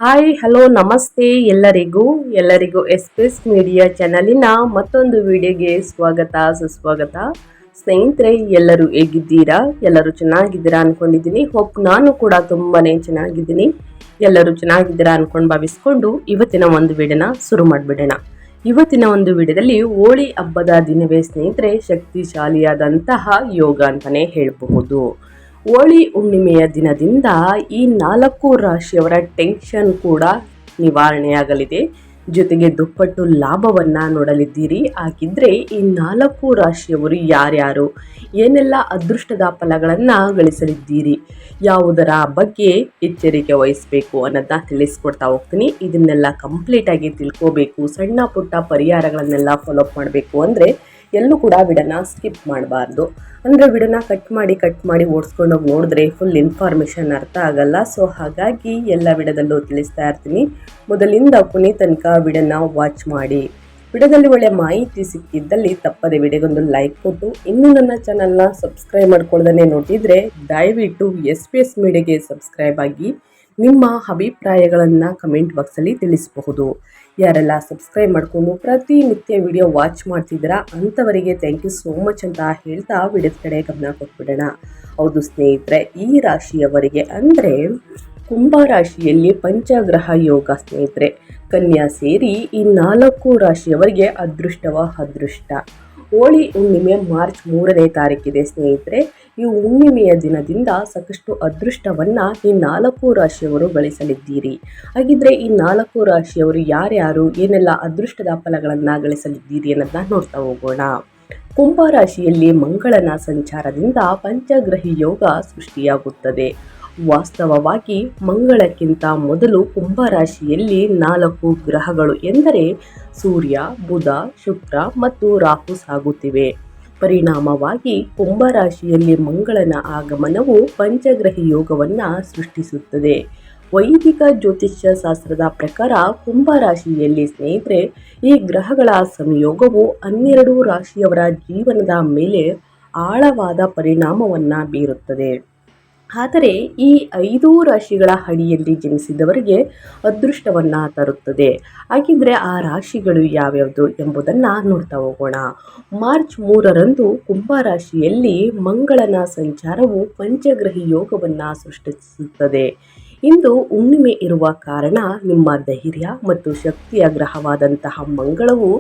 Hi hello ನಮಸ್ತೆ ಎಲ್ಲರಿಗೂ ಎಸ್ಪೆಸ್ media ಚಾನಲಿನ ಮತ್ತೊಂದು ವಿಡಿಯೋಗೆ ಸ್ವಾಗತ ಸುಸ್ವಾಗತ. ಸ್ನೇಹಿತರೆ, ಎಲ್ಲರೂ ಹೇಗಿದ್ದೀರಾ? ಎಲ್ಲರೂ ಚೆನ್ನಾಗಿದ್ದೀರಾ ಅನ್ಕೊಂಡಿದ್ದೀನಿ. ಹೋಪ್ ನಾನು ಕೂಡ ತುಂಬಾನೇ ಚೆನ್ನಾಗಿದ್ದೀನಿ. ಎಲ್ಲರೂ ಚೆನ್ನಾಗಿದ್ದೀರಾ ಅನ್ಕೊಂಡು ಭಾವಿಸ್ಕೊಂಡು ಇವತ್ತಿನ ಒಂದು ವಿಡಿಯೋನ ಶುರು ಮಾಡಿಬಿಡೋಣ. ಇವತ್ತಿನ ಒಂದು ವಿಡಿಯೋದಲ್ಲಿ ಹೋಳಿ ಹಬ್ಬದ ದಿನವೇ ಸ್ನೇಹಿತರೆ ಶಕ್ತಿಶಾಲಿಯಾದಂತಹ ಯೋಗ ಅಂತಾನೆ ಹೇಳಬಹುದು. ಹೋಳಿ ಹುಣ್ಣಿಮೆಯ ದಿನದಿಂದ ಈ 4 ರಾಶಿಯವರ ಟೆನ್ಷನ್ ಕೂಡ ನಿವಾರಣೆಯಾಗಲಿದೆ. ಜೊತೆಗೆ ದುಪ್ಪಟ್ಟು ಲಾಭವನ್ನ ನೋಡಲಿದ್ದೀರಿ. ಹಾಗಿದ್ರೆ ಈ 4 ರಾಶಿಯವರು ಯಾರ್ಯಾರು, ಏನೆಲ್ಲ ಅದೃಷ್ಟದ ಫಲಗಳನ್ನ ಗಳಿಸಲಿದ್ದೀರಿ, ಯಾವುದರ ಬಗ್ಗೆ ಎಚ್ಚರಿಕೆ ವಹಿಸಬೇಕು ಅನ್ನೋದನ್ನ ತಿಳಿಸ್ಕೊಡ್ತಾ ಹೋಗ್ತೀನಿ. ಇದನ್ನೆಲ್ಲ ಕಂಪ್ಲೀಟ್ ಆಗಿ ತಿಳ್ಕೋಬೇಕು, ಸಣ್ಣ ಪುಟ್ಟ ಪರಿಹಾರಗಳನ್ನೆಲ್ಲ ಫಾಲೋ ಅಪ್ ಮಾಡಬೇಕು ಅಂದರೆ ಎಲ್ಲೂ ಕೂಡ ವಿಡಿಯೋನ ಸ್ಕಿಪ್ ಮಾಡಬಾರ್ದು. ಅಂದರೆ ವಿಡಿಯೋನ ಕಟ್ ಮಾಡಿ ಓಡಿಸ್ಕೊಂಡೋಗಿ ನೋಡಿದ್ರೆ ಫುಲ್ ಇನ್ಫಾರ್ಮೇಷನ್ ಅರ್ಥ ಆಗಲ್ಲ. ಸೊ ಹಾಗಾಗಿ ಎಲ್ಲ ವಿಡಿಯೋದಲ್ಲೂ ತಿಳಿಸ್ತಾ ಇರ್ತೀನಿ. ಮೊದಲಿಂದ ಕೊನೆ ತನಕ ವಿಡಿಯೋನ ವಾಚ್ ಮಾಡಿ. ವಿಡಿಯೋದಲ್ಲಿ ಒಳ್ಳೆ ಮಾಹಿತಿ ಸಿಕ್ಕಿದ್ದಲ್ಲಿ ತಪ್ಪದೆ ವಿಡಿಯೋಗೊಂದು ಲೈಕ್ ಕೊಟ್ಟು, ಇನ್ನೂ ನನ್ನ ಚಾನಲ್ನ ಸಬ್ಸ್ಕ್ರೈಬ್ ಮಾಡ್ಕೊಳ್ದೇ ನೋಡಿದರೆ ದಯವಿಟ್ಟು SPS ಮೀಡಿಯಾಗೆ ಸಬ್ಸ್ಕ್ರೈಬ್ ಆಗಿ ನಿಮ್ಮ ಅಭಿಪ್ರಾಯಗಳನ್ನು ಕಮೆಂಟ್ ಬಾಕ್ಸಲ್ಲಿ ತಿಳಿಸಬಹುದು. ಯಾರೆಲ್ಲ ಸಬ್ಸ್ಕ್ರೈಬ್ ಮಾಡಿಕೊಂಡು ಪ್ರತಿನಿತ್ಯ ವಿಡಿಯೋ ವಾಚ್ ಮಾಡ್ತಿದ್ದೀರಾ ಅಂಥವರಿಗೆ ಥ್ಯಾಂಕ್ ಯು ಸೋ ಮಚ್ ಅಂತ ಹೇಳ್ತಾ ವಿಡಿಯೋದ ಕಡೆ ಗಮನ ಕೊಟ್ಬಿಡೋಣ. ಹೌದು ಸ್ನೇಹಿತರೆ, ಈ ರಾಶಿಯವರಿಗೆ ಅಂದರೆ ಕುಂಭ ರಾಶಿಯಲ್ಲಿ ಪಂಚಗ್ರಹ ಯೋಗ ಸ್ನೇಹಿತರೆ, ಕನ್ಯಾ ಸೇರಿ ಈ 4 ರಾಶಿಯವರಿಗೆ ಅದೃಷ್ಟ. ಹೋಳಿ ಹುಣ್ಣಿಮೆ ಮಾರ್ಚ್ 3ನೇ ತಾರೀಕಿದೆ ಸ್ನೇಹಿತರೆ. ಈ ಹುಣ್ಣಿಮೆಯ ದಿನದಿಂದ ಸಾಕಷ್ಟು ಅದೃಷ್ಟವನ್ನು ಈ 4 ರಾಶಿಯವರು ಗಳಿಸಲಿದ್ದೀರಿ. ಹಾಗಿದ್ರೆ ಈ 4 ರಾಶಿಯವರು ಯಾರ್ಯಾರು, ಏನೆಲ್ಲ ಅದೃಷ್ಟದ ಫಲಗಳನ್ನು ಗಳಿಸಲಿದ್ದೀರಿ ಅನ್ನೋದನ್ನ ನೋಡ್ತಾ ಹೋಗೋಣ. ಕುಂಭ ರಾಶಿಯಲ್ಲಿ ಮಂಗಳನ ಸಂಚಾರದಿಂದ ಪಂಚಗ್ರಹಿ ಯೋಗ ಸೃಷ್ಟಿಯಾಗುತ್ತದೆ. ವಾಸ್ತವವಾಗಿ ಮಂಗಳಕ್ಕಿಂತ ಮೊದಲು ಕುಂಭ ರಾಶಿಯಲ್ಲಿ 4 ಗ್ರಹಗಳು ಎಂದರೆ ಸೂರ್ಯ, ಬುಧ, ಶುಕ್ರ ಮತ್ತು ರಾಹು ಸಾಗುತ್ತಿವೆ. ಪರಿಣಾಮವಾಗಿ ಕುಂಭ ರಾಶಿಯಲ್ಲಿ ಮಂಗಳನ ಆಗಮನವು ಪಂಚಗ್ರಹಿ ಯೋಗವನ್ನು ಸೃಷ್ಟಿಸುತ್ತದೆ. ವೈದಿಕ ಜ್ಯೋತಿಷ್ಯ ಶಾಸ್ತ್ರದ ಪ್ರಕಾರ ಕುಂಭ ರಾಶಿಯಲ್ಲಿ ಸ್ನೇಹಿತರೆ ಈ ಗ್ರಹಗಳ ಸಂಯೋಗವು 12 ರಾಶಿಯವರ ಜೀವನದ ಮೇಲೆ ಆಳವಾದ ಪರಿಣಾಮವನ್ನು ಬೀರುತ್ತದೆ. ಆದರೆ ಈ 5 ರಾಶಿಗಳ ಅಡಿಯಲ್ಲಿ ಜನಿಸಿದವರಿಗೆ ಅದೃಷ್ಟವನ್ನು ತರುತ್ತದೆ. ಹಾಗಿದ್ರೆ ಆ ರಾಶಿಗಳು ಯಾವ್ಯಾವುದು ಎಂಬುದನ್ನು ನೋಡ್ತಾ ಹೋಗೋಣ. ಮಾರ್ಚ್ 3ರಂದು ಕುಂಭ ರಾಶಿಯಲ್ಲಿ ಮಂಗಳನ ಸಂಚಾರವು ಪಂಚಗ್ರಹಿ ಯೋಗವನ್ನು ಸೃಷ್ಟಿಸುತ್ತದೆ. ಇಂದು ಹುಣ್ಣಿಮೆ ಇರುವ ಕಾರಣ ನಿಮ್ಮ ಧೈರ್ಯ ಮತ್ತು ಶಕ್ತಿಯ ಗ್ರಹವಾದಂತಹ ಮಂಗಳವು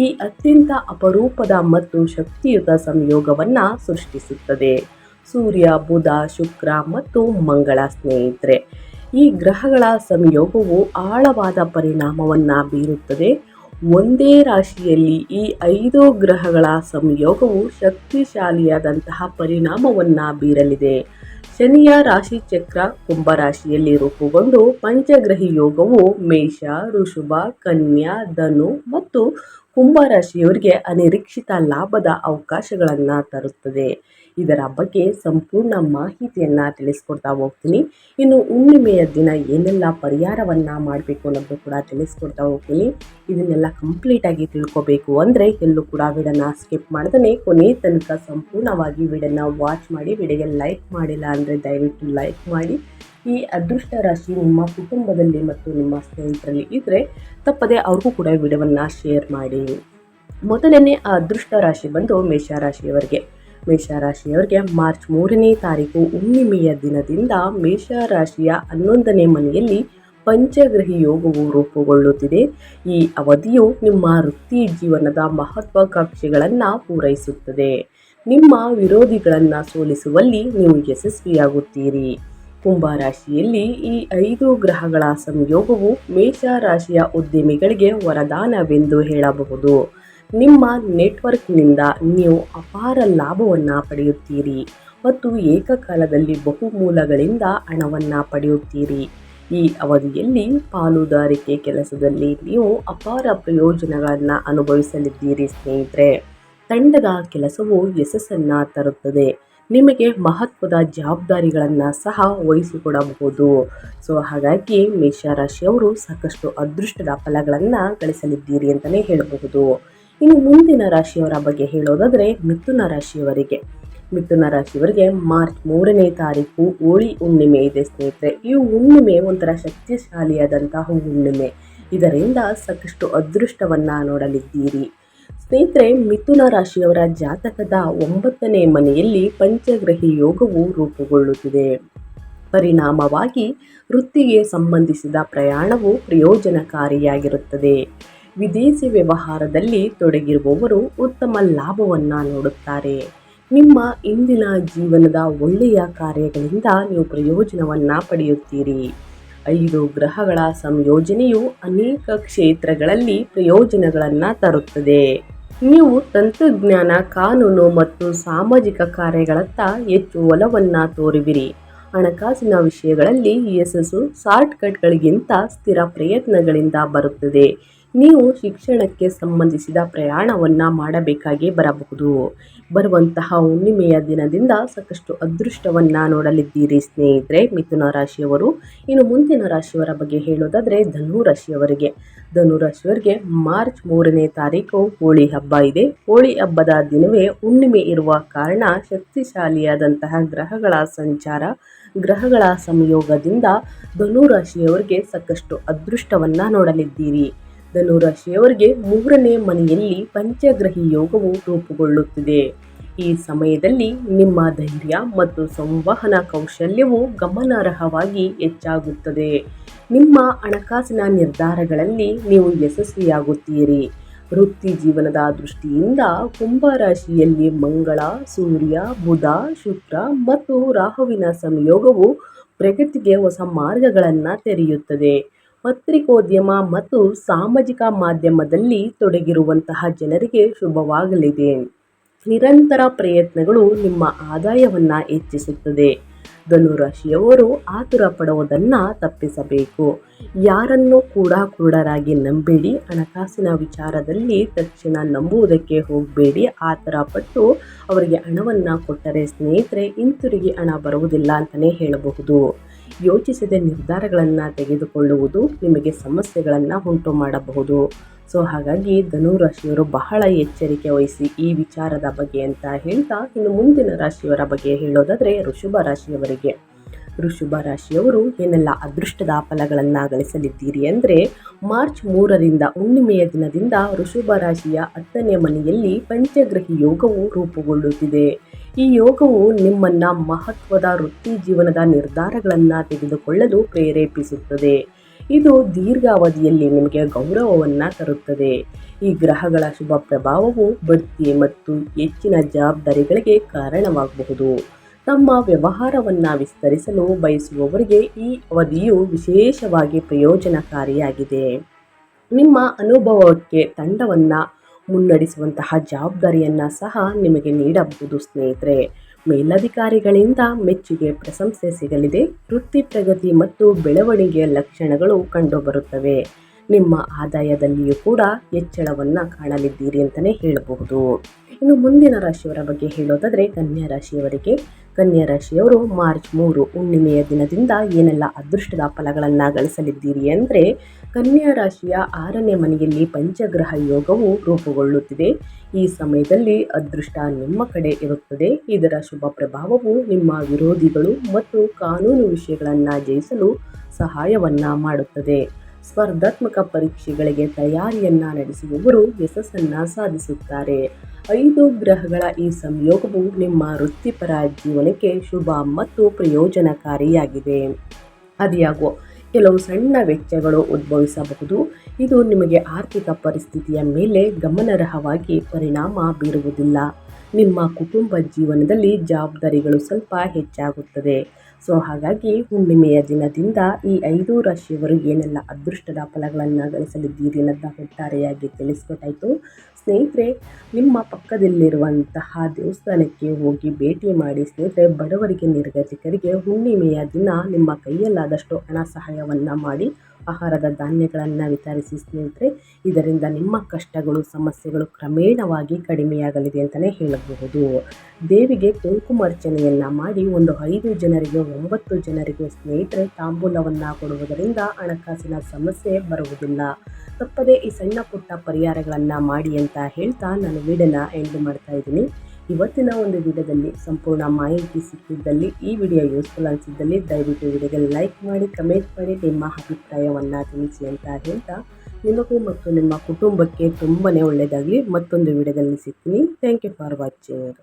ಈ ಅತ್ಯಂತ ಅಪರೂಪದ ಮತ್ತು ಶಕ್ತಿಯುತ ಸಂಯೋಗವನ್ನು ಸೃಷ್ಟಿಸುತ್ತದೆ. ಸೂರ್ಯ, ಬುಧ, ಶುಕ್ರ ಮತ್ತು ಮಂಗಳ ಸ್ನೇಹಿತರೆ, ಈ ಗ್ರಹಗಳ ಸಂಯೋಗವು ಆಳವಾದ ಪರಿಣಾಮವನ್ನು ಬೀರುತ್ತದೆ. ಒಂದೇ ರಾಶಿಯಲ್ಲಿ ಈ 5 ಗ್ರಹಗಳ ಸಂಯೋಗವು ಶಕ್ತಿಶಾಲಿಯಾದಂತಹ ಪರಿಣಾಮವನ್ನು ಬೀರಲಿದೆ. ಶನಿಯ ರಾಶಿ ಚಕ್ರ ಕುಂಭ ರಾಶಿಯಲ್ಲಿ ರೂಪುಗೊಂಡು ಪಂಚಗ್ರಹಿ ಯೋಗವು ಮೇಷ, ಋಷಭ, ಕನ್ಯಾ, ಧನು ಮತ್ತು ಕುಂಭ ರಾಶಿಯವರಿಗೆ ಅನಿರೀಕ್ಷಿತ ಲಾಭದ ಅವಕಾಶಗಳನ್ನು ತರುತ್ತದೆ. ಇದರ ಬಗ್ಗೆ ಸಂಪೂರ್ಣ ಮಾಹಿತಿಯನ್ನು ತಿಳಿಸ್ಕೊಡ್ತಾ ಹೋಗ್ತೀನಿ. ಇನ್ನು ಹುಣ್ಣಿಮೆಯ ದಿನ ಏನೆಲ್ಲ ಪರಿಹಾರವನ್ನು ಮಾಡಬೇಕು ಅನ್ನೋದು ಕೂಡ ತಿಳಿಸ್ಕೊಡ್ತಾ ಹೋಗ್ತೀನಿ. ಇದನ್ನೆಲ್ಲ ಕಂಪ್ಲೀಟಾಗಿ ತಿಳ್ಕೊಬೇಕು ಅಂದರೆ ಎಲ್ಲೂ ಕೂಡ ವಿಡಿಯೋನ ಸ್ಕಿಪ್ ಮಾಡ್ದೇ ಕೊನೆ ತನಕ ಸಂಪೂರ್ಣವಾಗಿ ವಿಡಿಯೋನ ವಾಚ್ ಮಾಡಿ. ವಿಡಿಯೋಗೆ ಲೈಕ್ ಮಾಡಿಲ್ಲ ಅಂದರೆ ದಯವಿಟ್ಟು ಲೈಕ್ ಮಾಡಿ. ಈ ಅದೃಷ್ಟ ರಾಶಿ ನಿಮ್ಮ ಕುಟುಂಬದಲ್ಲಿ ಮತ್ತು ನಿಮ್ಮ ಸ್ನೇಹಿತರಲ್ಲಿ ಇದ್ದರೆ ತಪ್ಪದೆ ಅವ್ರಿಗೂ ಕೂಡ ವಿಡಿಯೋವನ್ನು ಶೇರ್ ಮಾಡಿ. ಮೊದಲನೇ ಅದೃಷ್ಟ ರಾಶಿ ಬಂದು ಮೇಷರಾಶಿಯವರಿಗೆ ಮಾರ್ಚ್ 3ನೇ ತಾರೀಕು ಹುಣ್ಣಿಮೆಯ ದಿನದಿಂದ ಮೇಷರಾಶಿಯ 11ನೇ ಮನೆಯಲ್ಲಿ ಪಂಚಗ್ರಹಿ ಯೋಗವು ರೂಪುಗೊಳ್ಳುತ್ತಿದೆ. ಈ ಅವಧಿಯು ನಿಮ್ಮ ವೃತ್ತಿ ಜೀವನದ ಮಹತ್ವಾಕಾಂಕ್ಷೆಗಳನ್ನು ಪೂರೈಸುತ್ತದೆ. ನಿಮ್ಮ ವಿರೋಧಿಗಳನ್ನು ಸೋಲಿಸುವಲ್ಲಿ ನೀವು ಯಶಸ್ವಿಯಾಗುತ್ತೀರಿ. ಕುಂಭ ರಾಶಿಯಲ್ಲಿ ಈ 5 ಗ್ರಹಗಳ ಸಂಯೋಗವು ಮೇಷರಾಶಿಯ ಉದ್ಯಮಿಗಳಿಗೆ ವರದಾನವೆಂದು ಹೇಳಬಹುದು. ನಿಮ್ಮ ನೆಟ್ವರ್ಕ್ನಿಂದ ನೀವು ಅಪಾರ ಲಾಭವನ್ನು ಪಡೆಯುತ್ತೀರಿ ಮತ್ತು ಏಕಕಾಲದಲ್ಲಿ ಬಹುಮೂಲಗಳಿಂದ ಹಣವನ್ನು ಪಡೆಯುತ್ತೀರಿ. ಈ ಅವಧಿಯಲ್ಲಿ ಪಾಲುದಾರಿಕೆ ಕೆಲಸದಲ್ಲಿ ನೀವು ಅಪಾರ ಪ್ರಯೋಜನಗಳನ್ನು ಅನುಭವಿಸಲಿದ್ದೀರಿ ಸ್ನೇಹಿತರೆ. ತಂಡದ ಕೆಲಸವು ಯಶಸ್ಸನ್ನು ತರುತ್ತದೆ. ನಿಮಗೆ ಮಹತ್ವದ ಜವಾಬ್ದಾರಿಗಳನ್ನು ಸಹ ವಹಿಸಿಕೊಡಬಹುದು. ಸೊ ಹಾಗಾಗಿ ಮೇಷರಾಶಿಯವರು ಸಾಕಷ್ಟು ಅದೃಷ್ಟದ ಫಲಗಳನ್ನು ಗಳಿಸಲಿದ್ದೀರಿ ಅಂತಲೇ ಹೇಳಬಹುದು. ಇನ್ನು ಮುಂದಿನ ರಾಶಿಯವರ ಬಗ್ಗೆ ಹೇಳೋದಾದರೆ ಮಿಥುನ ರಾಶಿಯವರಿಗೆ ಮಿಥುನ ರಾಶಿಯವರಿಗೆ ಮಾರ್ಚ್ 3ನೇ ತಾರೀಕು ಹೋಳಿ ಹುಣ್ಣಿಮೆ ಇದೆ ಸ್ನೇಹಿತರೆ. ಈ ಹುಣ್ಣಿಮೆ ಒಂಥರ ಶಕ್ತಿಶಾಲಿಯಾದಂತಹ ಹುಣ್ಣಿಮೆ. ಇದರಿಂದ ಸಾಕಷ್ಟು ಅದೃಷ್ಟವನ್ನ ನೋಡಲಿದ್ದೀರಿ ಸ್ನೇಹಿತರೆ. ಮಿಥುನ ರಾಶಿಯವರ ಜಾತಕದ 9ನೇ ಮನೆಯಲ್ಲಿ ಪಂಚಗ್ರಹಿ ಯೋಗವು ರೂಪುಗೊಳ್ಳುತ್ತಿದೆ. ಪರಿಣಾಮವಾಗಿ ವೃತ್ತಿಗೆ ಸಂಬಂಧಿಸಿದ ಪ್ರಯಾಣವು ಪ್ರಯೋಜನಕಾರಿಯಾಗಿರುತ್ತದೆ. ವಿದೇಶಿ ವ್ಯವಹಾರದಲ್ಲಿ ತೊಡಗಿರುವವರು ಉತ್ತಮ ಲಾಭವನ್ನು ನೋಡುತ್ತಾರೆ. ನಿಮ್ಮ ಇಂದಿನ ಜೀವನದ ಒಳ್ಳೆಯ ಕಾರ್ಯಗಳಿಂದ ನೀವು ಪ್ರಯೋಜನವನ್ನು ಪಡೆಯುತ್ತೀರಿ. 5 ಗ್ರಹಗಳ ಸಂಯೋಜನೆಯು ಅನೇಕ ಕ್ಷೇತ್ರಗಳಲ್ಲಿ ಪ್ರಯೋಜನಗಳನ್ನು ತರುತ್ತದೆ. ನೀವು ತಂತ್ರಜ್ಞಾನ, ಕಾನೂನು ಮತ್ತು ಸಾಮಾಜಿಕ ಕಾರ್ಯಗಳತ್ತ ಹೆಚ್ಚು ಒಲವನ್ನು ತೋರುವಿರಿ. ಹಣಕಾಸಿನ ವಿಷಯಗಳಲ್ಲಿ ಯಶಸ್ಸು ಶಾರ್ಟ್ಕಟ್ಗಳಿಗಿಂತ ಸ್ಥಿರ ಪ್ರಯತ್ನಗಳಿಂದ ಬರುತ್ತದೆ. ನೀವು ಶಿಕ್ಷಣಕ್ಕೆ ಸಂಬಂಧಿಸಿದ ಪ್ರಯಾಣವನ್ನು ಮಾಡಬೇಕಾಗಿ ಬರಬಹುದು. ಬರುವಂತಹ ಹುಣ್ಣಿಮೆಯ ದಿನದಿಂದ ಸಾಕಷ್ಟು ಅದೃಷ್ಟವನ್ನು ನೋಡಲಿದ್ದೀರಿ ಸ್ನೇಹಿತರೆ ಮಿಥುನ ರಾಶಿಯವರು. ಇನ್ನು ಮುಂದಿನ ರಾಶಿಯವರ ಬಗ್ಗೆ ಹೇಳೋದಾದರೆ ಧನು ರಾಶಿಯವರಿಗೆ. ಧನು ರಾಶಿಯವರಿಗೆ ಮಾರ್ಚ್ 3ನೇ ತಾರೀಕು ಹೋಳಿ ಹಬ್ಬ ಇದೆ. ಹೋಳಿ ಹಬ್ಬದ ದಿನವೇ ಹುಣ್ಣಿಮೆ ಇರುವ ಕಾರಣ ಶಕ್ತಿಶಾಲಿಯಾದಂತಹ ಗ್ರಹಗಳ ಸಂಚಾರ, ಗ್ರಹಗಳ ಸಂಯೋಗದಿಂದ ಧನು ರಾಶಿಯವರಿಗೆ ಸಾಕಷ್ಟು ಅದೃಷ್ಟವನ್ನು ನೋಡಲಿದ್ದೀರಿ. ಧನು ರಾಶಿಯವರಿಗೆ 3ನೇ ಮನೆಯಲ್ಲಿ ಪಂಚಗ್ರಹಿ ಯೋಗವು ರೂಪುಗೊಳ್ಳುತ್ತಿದೆ. ಈ ಸಮಯದಲ್ಲಿ ನಿಮ್ಮ ಧೈರ್ಯ ಮತ್ತು ಸಂವಹನ ಕೌಶಲ್ಯವು ಗಮನಾರ್ಹವಾಗಿ ಹೆಚ್ಚಾಗುತ್ತದೆ. ನಿಮ್ಮ ಹಣಕಾಸಿನ ನಿರ್ಧಾರಗಳಲ್ಲಿ ನೀವು ಯಶಸ್ವಿಯಾಗುತ್ತೀರಿ. ವೃತ್ತಿ ಜೀವನದ ದೃಷ್ಟಿಯಿಂದ ಕುಂಭ ರಾಶಿಯಲ್ಲಿ ಮಂಗಳ, ಸೂರ್ಯ, ಬುಧ, ಶುಕ್ರ ಮತ್ತು ರಾಹುವಿನ ಸಂಯೋಗವು ಪ್ರಗತಿಗೆ ಹೊಸ ಮಾರ್ಗಗಳನ್ನು ತೆರೆಯುತ್ತದೆ. ಪತ್ರಿಕೋದ್ಯಮ ಮತ್ತು ಸಾಮಾಜಿಕ ಮಾಧ್ಯಮದಲ್ಲಿ ತೊಡಗಿರುವಂತಹ ಜನರಿಗೆ ಶುಭವಾಗಲಿದೆ. ನಿರಂತರ ಪ್ರಯತ್ನಗಳು ನಿಮ್ಮ ಆದಾಯವನ್ನು ಹೆಚ್ಚಿಸುತ್ತದೆ. ಧನುರಾಶಿಯವರು ಆತುರ ಪಡುವುದನ್ನು ತಪ್ಪಿಸಬೇಕು. ಯಾರನ್ನು ಕೂಡ ಕುರುಡರಾಗಿ ನಂಬೇಡಿ. ಹಣಕಾಸಿನ ವಿಚಾರದಲ್ಲಿ ತಕ್ಷಣ ನಂಬುವುದಕ್ಕೆ ಹೋಗಬೇಡಿ. ಆತರ ಪಟ್ಟು ಅವರಿಗೆ ಹಣವನ್ನು ಕೊಟ್ಟರೆ ಸ್ನೇಹಿತರೆ ಹಿಂತಿರುಗಿ ಹಣ ಬರುವುದಿಲ್ಲ ಅಂತಲೇ ಹೇಳಬಹುದು. ಯೋಚಿಸದೆ ನಿರ್ಧಾರಗಳನ್ನು ತೆಗೆದುಕೊಳ್ಳುವುದು ನಿಮಗೆ ಸಮಸ್ಯೆಗಳನ್ನು ಉಂಟು ಮಾಡಬಹುದು. ಸೊ ಹಾಗಾಗಿ ಧನುರಾಶಿಯವರು ಬಹಳ ಎಚ್ಚರಿಕೆ ವಹಿಸಿ ಈ ವಿಚಾರದ ಬಗ್ಗೆ ಅಂತ ಹೇಳ್ತಾ, ಇನ್ನು ಮುಂದಿನ ರಾಶಿಯವರ ಬಗ್ಗೆ ಹೇಳೋದಾದರೆ ವೃಷಭ ರಾಶಿಯವರಿಗೆ. ವೃಷಭ ರಾಶಿಯವರು ಏನೆಲ್ಲ ಅದೃಷ್ಟದ ಫಲಗಳನ್ನು ಗಳಿಸಲಿದ್ದೀರಿ ಅಂದರೆ, ಮಾರ್ಚ್ 3ರಿಂದ ಹುಣ್ಣಿಮೆಯ ದಿನದಿಂದ ವೃಷಭ ರಾಶಿಯ 10ನೇ ಮನೆಯಲ್ಲಿ ಪಂಚಗ್ರಹಿ ಯೋಗವು ರೂಪುಗೊಳ್ಳುತ್ತಿದೆ. ಈ ಯೋಗವು ನಿಮ್ಮನ್ನ ಮಹತ್ವದ ವೃತ್ತಿ ಜೀವನದ ನಿರ್ಧಾರಗಳನ್ನು ತೆಗೆದುಕೊಳ್ಳಲು ಪ್ರೇರೇಪಿಸುತ್ತದೆ. ಇದು ದೀರ್ಘಾವಧಿಯಲ್ಲಿ ನಿಮಗೆ ಗೌರವವನ್ನು ತರುತ್ತದೆ. ಈ ಗ್ರಹಗಳ ಶುಭ ಪ್ರಭಾವವು ಬಡ್ತಿ ಮತ್ತು ಹೆಚ್ಚಿನ ಜವಾಬ್ದಾರಿಗಳಿಗೆ ಕಾರಣವಾಗಬಹುದು. ತಮ್ಮ ವ್ಯವಹಾರವನ್ನು ವಿಸ್ತರಿಸಲು ಬಯಸುವವರಿಗೆ ಈ ಅವಧಿಯು ವಿಶೇಷವಾಗಿ ಪ್ರಯೋಜನಕಾರಿಯಾಗಿದೆ. ನಿಮ್ಮ ಅನುಭವಕ್ಕೆ ತಂಡವನ್ನು ಮುನ್ನಡೆಸುವಂತಹ ಜವಾಬ್ದಾರಿಯನ್ನು ಸಹ ನಿಮಗೆ ನೀಡಬಹುದು ಸ್ನೇಹಿತರೆ. ಮೇಲಧಿಕಾರಿಗಳಿಂದ ಮೆಚ್ಚುಗೆ, ಪ್ರಶಂಸೆ ಸಿಗಲಿದೆ. ವೃತ್ತಿ ಪ್ರಗತಿ ಮತ್ತು ಬೆಳವಣಿಗೆಯ ಲಕ್ಷಣಗಳು ಕಂಡುಬರುತ್ತವೆ. ನಿಮ್ಮ ಆದಾಯದಲ್ಲಿಯೂ ಕೂಡ ಹೆಚ್ಚಳವನ್ನು ಕಾಣಲಿದ್ದೀರಿ ಅಂತಲೇ ಹೇಳಬಹುದು. ಇನ್ನು ಮುಂದಿನ ರಾಶಿಯವರ ಬಗ್ಗೆ ಹೇಳೋದಾದರೆ ಕನ್ಯಾ ರಾಶಿಯವರಿಗೆ. ಕನ್ಯಾ ರಾಶಿಯವರು ಮಾರ್ಚ್ 3 ಹುಣ್ಣಿಮೆಯ ದಿನದಿಂದ ಏನೆಲ್ಲ ಅದೃಷ್ಟದ ಫಲಗಳನ್ನು ಗಳಿಸಲಿದ್ದೀರಿ ಅಂದರೆ, ಕನ್ಯಾ ರಾಶಿಯ 6ನೇ ಮನೆಯಲ್ಲಿ ಪಂಚಗ್ರಹ ಯೋಗವು ರೂಪುಗೊಳ್ಳುತ್ತಿದೆ. ಈ ಸಮಯದಲ್ಲಿ ಅದೃಷ್ಟ ನಿಮ್ಮ ಕಡೆ ಇರುತ್ತದೆ. ಇದರ ಶುಭ ಪ್ರಭಾವವು ನಿಮ್ಮ ವಿರೋಧಿಗಳು ಮತ್ತು ಕಾನೂನು ವಿಷಯಗಳನ್ನು ಜಯಿಸಲು ಸಹಾಯವನ್ನು ಮಾಡುತ್ತದೆ. ಸ್ಪರ್ಧಾತ್ಮಕ ಪರೀಕ್ಷೆಗಳಿಗೆ ತಯಾರಿಯನ್ನು ನಡೆಸುವವರು ಯಶಸ್ಸನ್ನು ಸಾಧಿಸುತ್ತಾರೆ. 5 ಗ್ರಹಗಳ ಈ ಸಂಯೋಗವು ನಿಮ್ಮ ವೃತ್ತಿಪರ ಜೀವನಕ್ಕೆ ಶುಭ ಮತ್ತು ಪ್ರಯೋಜನಕಾರಿಯಾಗಿದೆ. ಅದ್ಯಾಗೋ ಕೆಲವು ಸಣ್ಣ ವೆಚ್ಚಗಳು ಉದ್ಭವಿಸಬಹುದು. ಇದು ನಿಮಗೆ ಆರ್ಥಿಕ ಪರಿಸ್ಥಿತಿಯ ಮೇಲೆ ಗಮನಾರ್ಹವಾಗಿ ಪರಿಣಾಮ ಬೀರುವುದಿಲ್ಲ. ನಿಮ್ಮ ಕುಟುಂಬ ಜೀವನದಲ್ಲಿ ಜವಾಬ್ದಾರಿಗಳು ಸ್ವಲ್ಪ ಹೆಚ್ಚಾಗುತ್ತದೆ. ಸೊ ಹಾಗಾಗಿ ಹುಣ್ಣಿಮೆಯ ದಿನದಿಂದ ಈ 5 ರಾಶಿಯವರು ಏನೆಲ್ಲ ಅದೃಷ್ಟದ ಫಲಗಳನ್ನು ಗಳಿಸಲಿದ್ದೀರಿ ಅನ್ನೋದನ್ನ ಒಟ್ಟಾರೆಯಾಗಿ ತಿಳಿಸ್ಕೊಟ್ಟಾಯಿತು ಸ್ನೇಹಿತರೆ. ನಿಮ್ಮ ಪಕ್ಕದಲ್ಲಿರುವಂತಹ ದೇವಸ್ಥಾನಕ್ಕೆ ಹೋಗಿ ಭೇಟಿ ಮಾಡಿ ಸ್ನೇಹಿತರೆ. ಬಡವರಿಗೆ, ನಿರ್ಗತಿಕರಿಗೆ ಹುಣ್ಣಿಮೆಯ ದಿನ ನಿಮ್ಮ ಕೈಯಲ್ಲಾದಷ್ಟು ಹಣ ಸಹಾಯವನ್ನು ಮಾಡಿ ಆಹಾರದ ಧಾನ್ಯಗಳನ್ನು ವಿತರಿಸಿ ಸ್ನೇಹಿತರೆ. ಇದರಿಂದ ನಿಮ್ಮ ಕಷ್ಟಗಳು, ಸಮಸ್ಯೆಗಳು ಕ್ರಮೇಣವಾಗಿ ಕಡಿಮೆಯಾಗಲಿದೆ ಅಂತಲೇ ಹೇಳಬಹುದು. ದೇವಿಗೆ ಕುಂಕುಮಾರ್ಚನೆಯನ್ನು ಮಾಡಿ ಒಂದು 5 ಜನರಿಗೆ 9 ಜನರಿಗೆ ಸ್ನೇಹಿತರೆ ತಾಂಬೂಲವನ್ನು ಕೊಡುವುದರಿಂದ ಹಣಕಾಸಿನ ಸಮಸ್ಯೆ ಬರುವುದಿಲ್ಲ. ತಪ್ಪದೇ ಈ ಸಣ್ಣ ಪುಟ್ಟ ಪರಿಹಾರಗಳನ್ನು ಮಾಡಿ ಅಂತ ಹೇಳ್ತಾ ನಾನು ವಿಡಿಯೋನ ಎಂಡ್ ಮಾಡ್ತಾ ಇದ್ದೀನಿ. ಇವತ್ತಿನ ಒಂದು ವಿಡಿಯೋದಲ್ಲಿ ಸಂಪೂರ್ಣ ಮಾಹಿತಿ ಸಿಕ್ಕಿದ್ದಲ್ಲಿ ಈ ವಿಡಿಯೋ ಯೂಸ್ಫುಲ್ ಅನಿಸಿದ್ದಲ್ಲಿ ದಯವಿಟ್ಟು ವಿಡಿಯೋಗೆ ಲೈಕ್ ಮಾಡಿ, ಕಮೆಂಟ್ ಮಾಡಿ, ನಿಮ್ಮ ಅಭಿಪ್ರಾಯವನ್ನು ತಿಳಿಸಿ ಅಂತ ಹೇಳ್ತಾ ನಿಮಗೂ ಮತ್ತು ನಿಮ್ಮ ಕುಟುಂಬಕ್ಕೆ ತುಂಬಾ ಒಳ್ಳೆಯದಾಗಲಿ. ಮತ್ತೊಂದು ವಿಡಿಯೋದಲ್ಲಿ ಸಿಗ್ತೀನಿ. Thank you for watching.